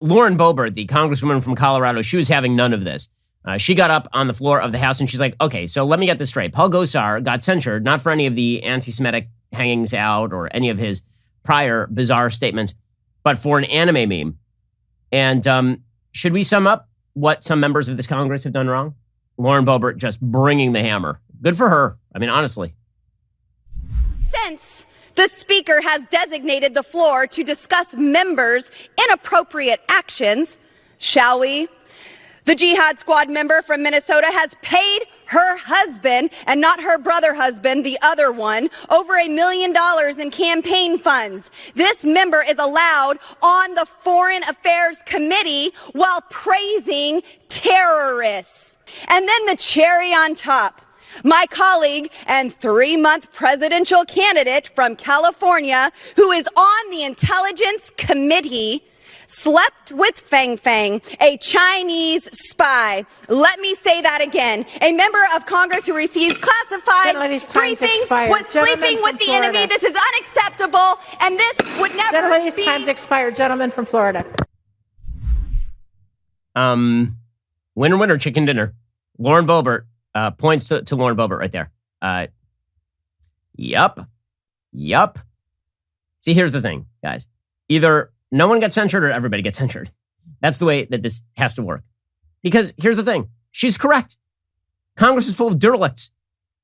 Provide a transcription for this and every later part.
Lauren Boebert, the congresswoman from Colorado, she was having none of this. She got up on the floor of the House and she's like, okay, so let me get this straight. Paul Gosar got censured, not for any of the anti-Semitic hangings out or any of his prior bizarre statements, but for an anime meme. And should we sum up what some members of this Congress have done wrong? Lauren Boebert just bringing the hammer. Good for her. I mean, honestly. Since the Speaker has designated the floor to discuss members' inappropriate actions, shall we? The Jihad Squad member from Minnesota has paid her husband, and not her brother husband, the other one, over $1 million in campaign funds. This member is allowed on the Foreign Affairs Committee while praising terrorists. And then the cherry on top. My colleague and 3-month presidential candidate from California, who is on the Intelligence Committee, slept with Fang Fang, a Chinese spy. Let me say that again. A member of Congress who receives classified briefings was sleeping with the enemy. This is unacceptable, and this would never be... Time's expired. Gentleman from Florida. Winner, winner, chicken dinner. Lauren Boebert points to Lauren Boebert right there. Yup. See, here's the thing, guys. Either no one gets censured or everybody gets censured. That's the way that this has to work. Because here's the thing. She's correct. Congress is full of derelicts.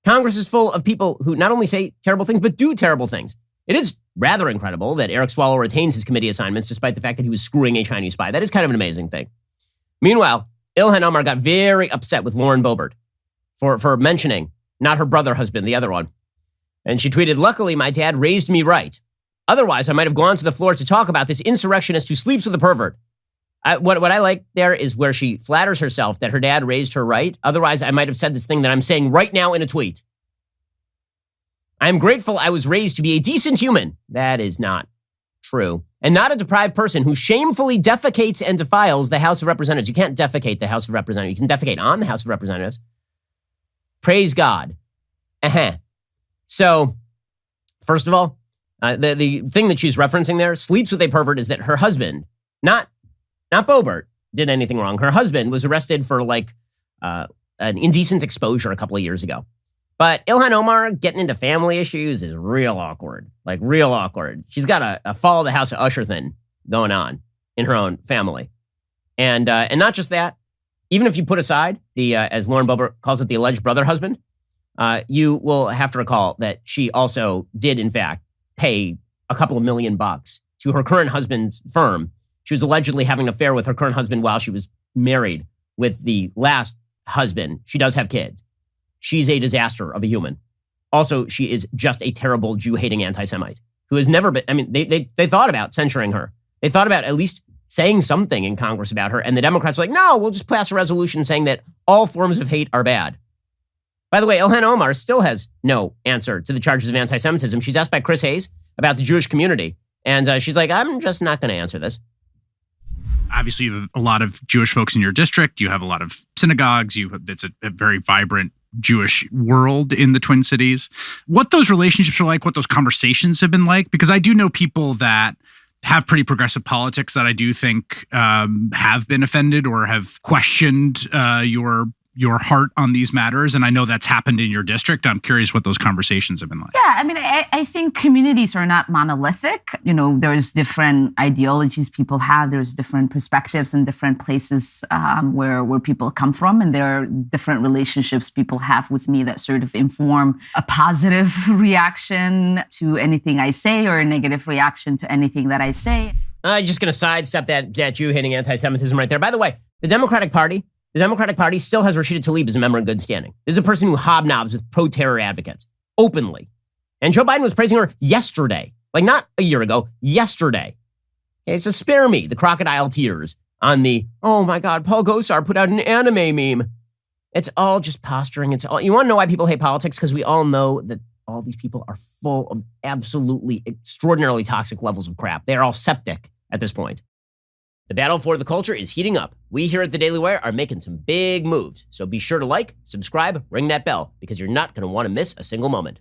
Congress is full of people who not only say terrible things, but do terrible things. It is rather incredible that Eric Swalwell retains his committee assignments despite the fact that he was screwing a Chinese spy. That is kind of an amazing thing. Meanwhile, Ilhan Omar got very upset with Lauren Boebert for mentioning not her brother husband, the other one. And she tweeted, "Luckily, my dad raised me right. Otherwise, I might have gone to the floor to talk about this insurrectionist who sleeps with a pervert." What I like there is where she flatters herself that her dad raised her right. Otherwise, I might have said this thing that I'm saying right now in a tweet. "I'm grateful I was raised to be a decent human." That is not true. "And not a deprived person who shamefully defecates and defiles the House of Representatives." You can't defecate the House of Representatives. You can defecate on the House of Representatives. Praise God. So, first of all, the thing that she's referencing there, sleeps with a pervert, is that her husband, not Boebert, did anything wrong. Her husband was arrested for an indecent exposure a couple of years ago. But Ilhan Omar getting into family issues is real awkward, real awkward. She's got a fall of the House of Usher thing going on in her own family. And not just that, even if you put aside as Lauren Boebert calls it, the alleged brother husband, you will have to recall that she also did, in fact, pay a couple of $1 million to her current husband's firm. She was allegedly having an affair with her current husband while she was married with the last husband. She does have kids. She's a disaster of a human. Also, she is just a terrible Jew-hating anti-Semite who has never been, they thought about censuring her. They thought about at least saying something in Congress about her. And the Democrats are like, no, we'll just pass a resolution saying that all forms of hate are bad. By the way, Ilhan Omar still has no answer to the charges of anti-Semitism. She's asked by Chris Hayes about the Jewish community. And she's like, I'm just not going to answer this. Obviously, you have a lot of Jewish folks in your district. You have a lot of synagogues. It's a very vibrant Jewish world in the Twin Cities. What those relationships are like, what those conversations have been like, because I do know people that have pretty progressive politics that I do think have been offended or have questioned your heart on these matters. And I know that's happened in your district. I'm curious what those conversations have been like. Yeah, I think communities are not monolithic. There's different ideologies people have. There's different perspectives in different places where people come from. And there are different relationships people have with me that sort of inform a positive reaction to anything I say or a negative reaction to anything that I say. I'm just going to sidestep that Jew-hating anti-Semitism right there. By the way, the Democratic Party still has Rashida Tlaib as a member in good standing. This is a person who hobnobs with pro-terror advocates openly. And Joe Biden was praising her yesterday, not a year ago, yesterday. Okay, so spare me the crocodile tears on the, oh my God, Paul Gosar put out an anime meme. It's all just posturing. You want to know why people hate politics? Because we all know that all these people are full of absolutely extraordinarily toxic levels of crap. They are all septic at this point. The battle for the culture is heating up. We here at the Daily Wire are making some big moves. So be sure to like, subscribe, ring that bell, because you're not going to want to miss a single moment.